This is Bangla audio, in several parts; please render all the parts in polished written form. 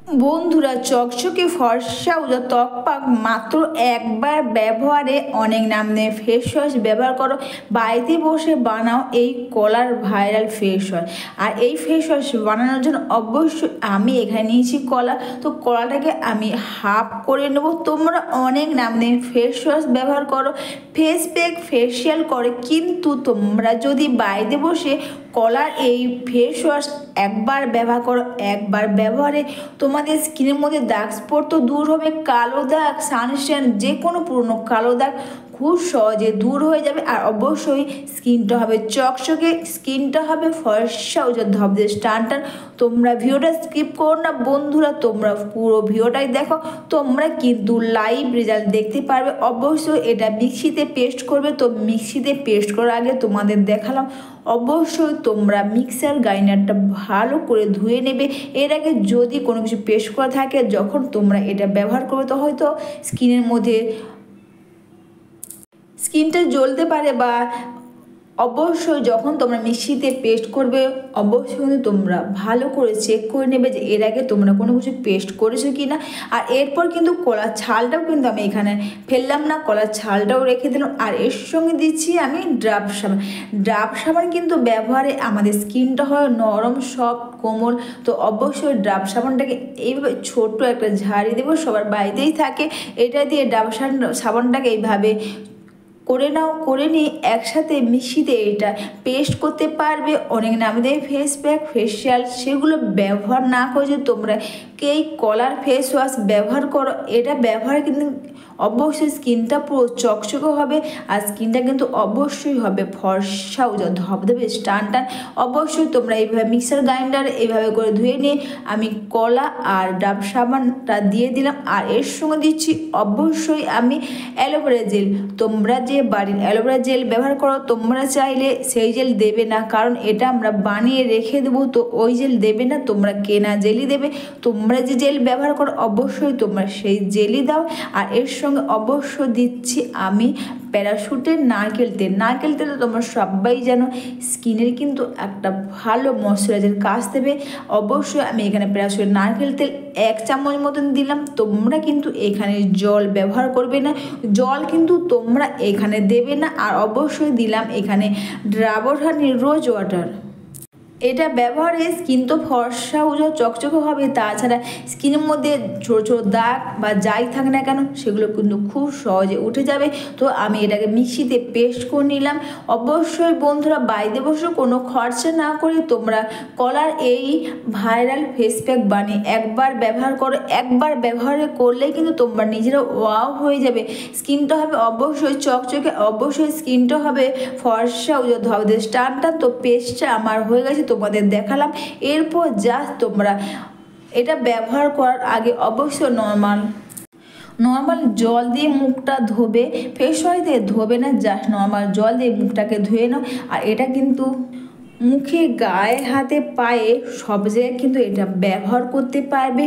বন্ধুরা, চকচকে ফর্সা ও ত্বক পাক মাত্র একবার ব্যবহারে অনেক নাম নেই ফেস ওয়াশ ব্যবহার করো। বাড়িতে বসে বানাও এই কলার ভাইরাল ফেস ওয়াশ। আর এই ফেস ওয়াশ বানানোর জন্য অবশ্যই আমি এখানে নিয়েছি কলা। তো কলাটাকে আমি হাফ করে নেব। তোমরা অনেক নাম নেই ফেস ওয়াশ ব্যবহার করো, ফেস প্যাক, ফেসিয়াল করে, কিন্তু তোমরা যদি বাড়িতে বসে কলার এই ফেস ওয়াশ একবার ব্যবহার করো, একবার ব্যবহারে তোমাদের স্কিনের মধ্যে দাগ স্পট তো দূর হবে, কালো দাগ, সানস্ট্যান, যে কোনো পুরনো কালো দাগ খুব সহজে দূর হয়ে যাবে। আর অবশ্যই স্কিনটা হবে চকচকে, স্কিনটা হবে ফর্সা ও ধবধবে টান। তোমরা ভিডিওটা স্কিপ করো না বন্ধুরা, তোমরা পুরো ভিডিওটাই দেখো, তোমরা কিন্তু লাইভ রেজাল্ট দেখতে পারবে। অবশ্যই এটা মিক্সিতে পেস্ট করবে। তো মিক্সিতে পেস্ট করার আগে তোমাদের দেখালাম, অবশ্যই তোমরা মিক্সার গ্রাইন্ডারটা ভালো করে ধুয়ে নেবে। এর আগে যদি কোনো কিছু পেস্ট করা থাকে, যখন তোমরা এটা ব্যবহার করবে তো হয়তো স্কিনের মধ্যে স্কিনটা জ্বলতে পারে, বা অবশ্যই যখন তোমরা মিক্সিতে পেস্ট করবে অবশ্যই কিন্তু তোমরা ভালো করে চেক করে নেবে যে এর আগে তোমরা কোনো কিছু পেস্ট করেছো কি না। আর এরপর কিন্তু কলার ছালটাও কিন্তু আমি এখানে ফেললাম না, কলার ছালটাও রেখে দিলাম। আর এর সঙ্গে দিচ্ছি আমি ড্রাপ সাবান। ড্রাপ সাবান কিন্তু ব্যবহারে আমাদের স্কিনটা হয় নরম, সফট, কোমল। তো অবশ্যই ড্রাপ সাবানটাকে এইভাবে ছোট্ট একটা ঝাড়ি দেবো, সবার বাড়িতেই থাকে। এটা দিয়ে ড্রাপ সাবানটাকে এইভাবে করে নাও, করে নিয়ে একসাথে মিক্সিতে এটা পেস্ট করতে পারবে। অনেক নামি দামি ফেস প্যাক, ফেসিয়াল সেগুলো ব্যবহার না করে যদি তোমরা এই কলার ফেস ওয়াশ ব্যবহার করো, এটা ব্যবহার কিন্তু অবশ্যই স্কিনটা পুরো চকচকে হবে। আর স্কিনটা কিন্তু অবশ্যই হবে ফর্সা ও ধবধবে টান। অবশ্যই তোমরা এইভাবে মিক্সার গ্রাইন্ডার এইভাবে করে ধুয়ে নিয়ে আমি কলা আর ডাব সাবানটা দিয়ে দিলাম। আর এর সঙ্গে দিচ্ছি অবশ্যই আমি অ্যালোভেরা জেল। তোমরা যে বাড়ির অ্যালোভেরা জেল ব্যবহার করো, তোমরা চাইলে সেই জেল দেবে না, কারণ এটা আমরা বানিয়ে রেখে দেবো, তো ওই জেল দেবে না, তোমরা কেনা জেলই দেবে। তোমরা যে জেল ব্যবহার করো অবশ্যই তোমরা সেই জেলই দাও। আর এর সঙ্গে অবশ্য দিচ্ছি আমি প্যারাশুটের নারকেল তেল। নারকেল তেল তোমরা সবাই জানো স্কিনের কিন্তু একটা ভালো ময়শ্চারাইজার কাজ দেবে। অবশ্যই আমি এখানে প্যারাশুটের নারকেল তেল 1 চামচ মতন দিলাম। তোমরা কিন্তু এখানে জল ব্যবহার করবে না, জল কিন্তু তোমরা এখানে দেবে না। আর অবশ্যই দিলাম এখানে ডাবর হানি রোজ ওয়াটার। এটা ব্যবহারে স্কিন তো ফর্সা উজো চকচকে হবে, তাছাড়া স্কিনের মধ্যে ছোটো ছোটো দাগ বা যাই থাকে না কেন সেগুলো কিন্তু খুব সহজে উঠে যাবে। তো আমি এটাকে মিক্সিতে পেস্ট করে নিলাম। অবশ্যই বন্ধুরা বাড়িতে বসে কোনো খরচা না করে তোমরা কলার এই ভাইরাল ফেস প্যাক বানিয়ে একবার ব্যবহার করো। একবার ব্যবহার করলেই কিন্তু তোমরা নিজেরা ওয়াও হয়ে যাবে। স্কিনটা হবে অবশ্যই চকচকে, অবশ্যই স্কিনটা হবে ফর্সা উজো ধবধবে টান। তো পেস্টটা আমার হয়ে গেছে, তোমাদের দেখালাম। এরপর জাস্ট তোমরা এটা ব্যবহার করার আগে অবশ্যই নর্মাল জল দিয়ে মুখটা ধোবে, ফেস ওয়াশ দিয়ে ধোবে না, জাস্ট নর্মাল জল দিয়ে মুখটাকে ধুয়ে নাও। আর এটা কিন্তু মুখে, গায়ে, হাতে, পায়ে সব জায়গায় কিন্তু এটা ব্যবহার করতে পারবে।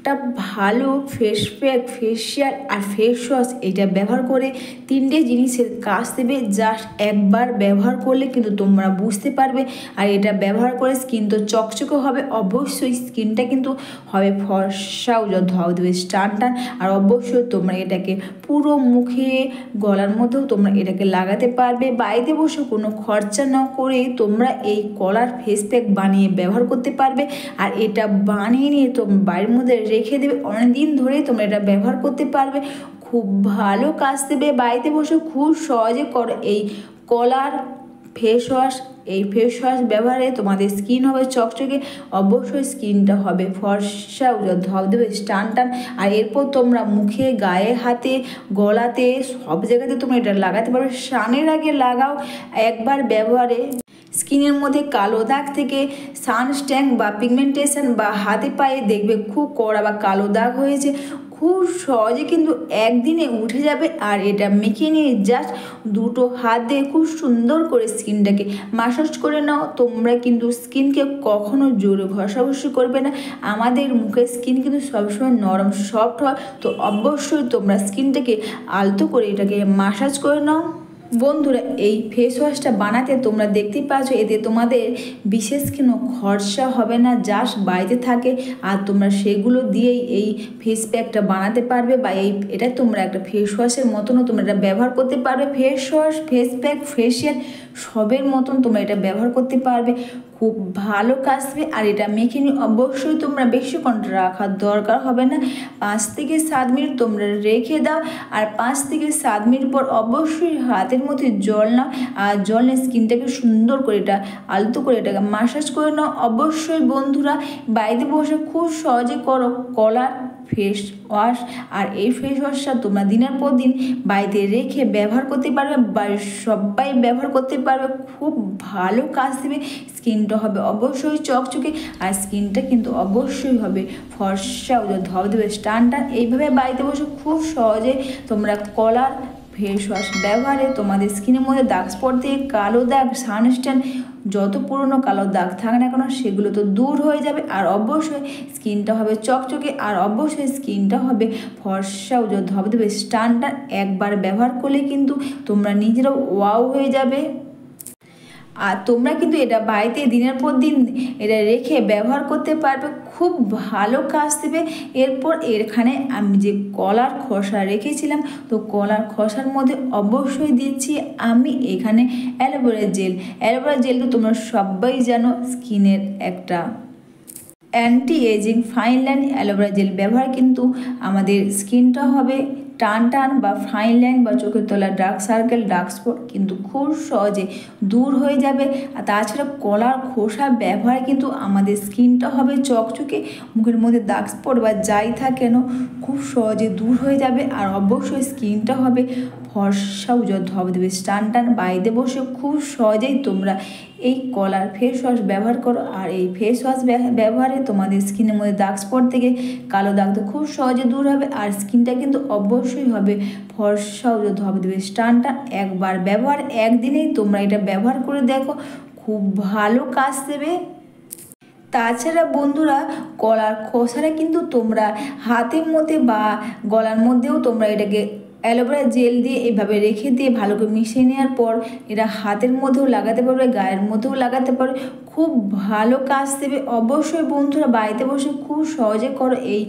একটা ভালো ফেস প্যাক, ফেসিয়াল আর ফেস ওয়াশ এটা ব্যবহার করে 3টে জিনিসের কাজ দেবে। জাস্ট একবার ব্যবহার করলে কিন্তু তোমরা বুঝতে পারবে। আর এটা ব্যবহার করে স্কিন তো চকচকে হবে, অবশ্যই স্কিনটা কিন্তু হবে ফর্সা ও ধবধবে টান। আর অবশ্যই তোমরা এটাকে পুরো মুখে, গলার মধ্যেও তোমরা এটাকে লাগাতে পারবে। বাড়িতে বসে কোনো খরচা না করে তোমরা এই কলার ফেস প্যাক বানিয়ে ব্যবহার করতে পারবে। আর এটা বানিয়ে নিয়ে তোমরা বাড়ির মধ্যে রেখে দেবে, অনেকদিন ধরেই তোমরা এটা ব্যবহার করতে পারবে। খুব ভালো কাজ দেবে। বাড়িতে বসে খুব সহজে করো এই কলার ফেস ওয়াশ। এই ফেস ওয়াশ ব্যবহারে তোমাদের স্কিন হবে চকচকে, অবশ্যই স্কিনটা হবে ফর্সা ধবধবে টান। আর এরপর তোমরা মুখে, গায়ে, হাতে, গলাতে সব জায়গাতে তোমরা এটা লাগাতে পারবে। স্নানের আগে লাগাও একবার ব্যবহারে। স্কিনের মধ্যে কালো দাগ থেকে সানস্ট্যান বা পিগমেন্টেশন বা হাতে পায়ে দেখবে খুব কড়া বা কালো দাগ হয়েছে, খুব সহজে কিন্তু একদিনে উঠে যাবে। আর এটা মেখে নিয়ে জাস্ট দুটো হাত দিয়ে খুব সুন্দর করে স্কিনটাকে মাসাজ করে নাও। তোমরা কিন্তু স্কিনকে কখনো জোরে ঘষাঘষি করবে না। আমাদের মুখের স্কিন কিন্তু সবসময় নরম, সফট হয়। তো অবশ্যই তোমরা স্কিনটাকে আলতো করে এটাকে মাসাজ করে নাও। বন্ধুরা, এই ফেস ওয়াশটা বানাতে তোমরা দেখতেই পাচ্ছ, এতে তোমাদের বিশেষ কোনো খরচা হবে না, জাস্ট বাড়িতে থাকে আর তোমরা সেগুলো দিয়েই এই ফেস প্যাকটা বানাতে পারবে বা এটা তোমরা একটা ফেস ওয়াশের মতনও তোমরা এটা ব্যবহার করতে পারবে। Face wash, face pack, facial সবের মতন তোমরা এটা ব্যবহার করতে পারবে, খুব ভালো কাজ দেবে। আর এটা মেখে নিয়ে অবশ্যই তোমরা বেশিক্ষণ রাখার দরকার হবে না, 5 থেকে 7 মিনিট তোমরা রেখে দাও। আর 5 থেকে 7 মিনিট পর অবশ্যই হাতের মধ্যে জল নাও, আর জল নিয়ে স্কিনটাকে সুন্দর করে এটা আলতো করে এটাকে মাসাজ করে নাও। অবশ্যই বন্ধুরা, বাড়িতে বসে খুব সহজে করো কলার ফেস ওয়াশ। আর এই ফেস ওয়াশটা তোমরা দিনের পর দিন বাড়িতে রেখে ব্যবহার করতে পারবে, বাড়ির সবাই ব্যবহার করতে পারবে, খুব ভালো কাজ দেবে। স্কিনটা হবে অবশ্যই চকচকে, আর স্কিনটা কিন্তু অবশ্যই হবে ফর্সা ধবধবে স্টানটা। এইভাবে বাড়িতে বসে খুব সহজে তোমরা কলার ফেস ওয়াশ ব্যবহারে তোমাদের স্কিনের মধ্যে দাগ স্পট থেকে কালো দাগ, সানস্ট্যান, যত পুরনো কালো দাগ থাকে না কেন সেগুলো তো দূর হয়ে যাবে। আর অবশ্যই স্কিনটা হবে চকচকে, আর অবশ্যই স্কিনটা হবে ফর্সা ধবধবে স্টানটা। একবার ব্যবহার করলে কিন্তু তোমরা নিজেরাও ওয়াও হয়ে যাবে। আর তোমরা কিন্তু এটা বাড়িতে দিনের পর দিন এটা রেখে ব্যবহার করতে পারবে, খুব ভালো কাজ দেবে। এরপর এখানে আমি যে কলার খোসা রেখেছিলাম, তো কলার খোসার মধ্যে অবশ্যই দিচ্ছি আমি এখানে অ্যালোভেরা জেল। অ্যালোভেরা জেল তো তোমরা সবাই জানো স্কিনের একটা anti ageing fine line. Aloe vera gel ব্যবহার কিন্তু আমাদের স্কিনটা হবে টান টান বা ফাইন লাইন বা চোখের তলার ডার্ক সার্কেল, ডার্ক স্পট কিন্তু খুব সহজে দূর হয়ে যাবে। আর তাছাড়া কলার খোসা ব্যবহার কিন্তু আমাদের স্কিনটা হবে চকচকে, মুখের মধ্যে ডার্ক স্পট বা যাই থাকে কেন খুব সহজে দূর হয়ে যাবে। আর অবশ্যই স্কিনটা হবে ফর্সা ধবধবে টান টান। বাড়িতে বসে খুব সহজেই তোমরা এই কলার ফেস ওয়াশ ব্যবহার করো। আর এই ফেস ওয়াশ ব্যবহারে তোমাদের স্কিনের মধ্যে দাগ স্পট থেকে কালো দাগ তো খুব সহজে দূর হবে, আর স্কিনটা কিন্তু অবশ্যই হবে ফর্সা ধবধবে টানটা। একবার ব্যবহার, একদিনেই তোমরা এটা ব্যবহার করে দেখো, খুব ভালো কাজ দেবে। তাছাড়া বন্ধুরা, কলার খোসাটা কিন্তু তোমরা হাতের মধ্যে বা গলার মধ্যেও তোমরা এটাকে অ্যালোভেরা জেল দিয়ে এভাবে রেখে দিয়ে ভালো করে মিশিয়ে নেওয়ার পর এটা হাতের মধ্যেও লাগাতে পারবে, গায়ের মধ্যেও লাগাতে পারবে, খুব ভালো কাজ দেবে। অবশ্যই বন্ধুরা বাড়িতে বসে খুব সহজে করো এই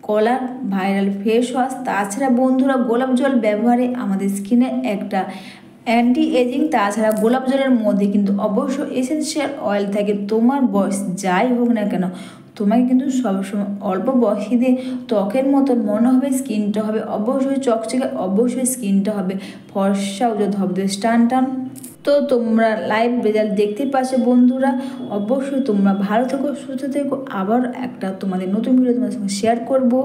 কলার ভাইরাল ফেস ওয়াশ। তাছাড়া বন্ধুরা, গোলাপ জল ব্যবহারে আমাদের স্কিনে একটা অ্যান্টি এজিং। তাছাড়া গোলাপ জলের মধ্যে কিন্তু অবশ্যই এসেনশিয়াল অয়েল থাকে। তোমার বয়স যাই হোক না কেন, তোমাকে কিন্তু সবসময় অল্প বয়সীদের ত্বকের মতন মনে হবে, স্কিনটা হবে অবশ্যই চকচকে, অবশ্যই স্কিনটা হবে ফর্সা ধবধবে টান টান। তো তোমরা লাইভ রেজাল্ট দেখতে পাচ্ছ বন্ধুরা। অবশ্যই তোমরা ভালো থেকো, সুস্থ থেকো। আবার একটা তোমাদের নতুন ভিডিও তোমাদের সঙ্গে শেয়ার করবো।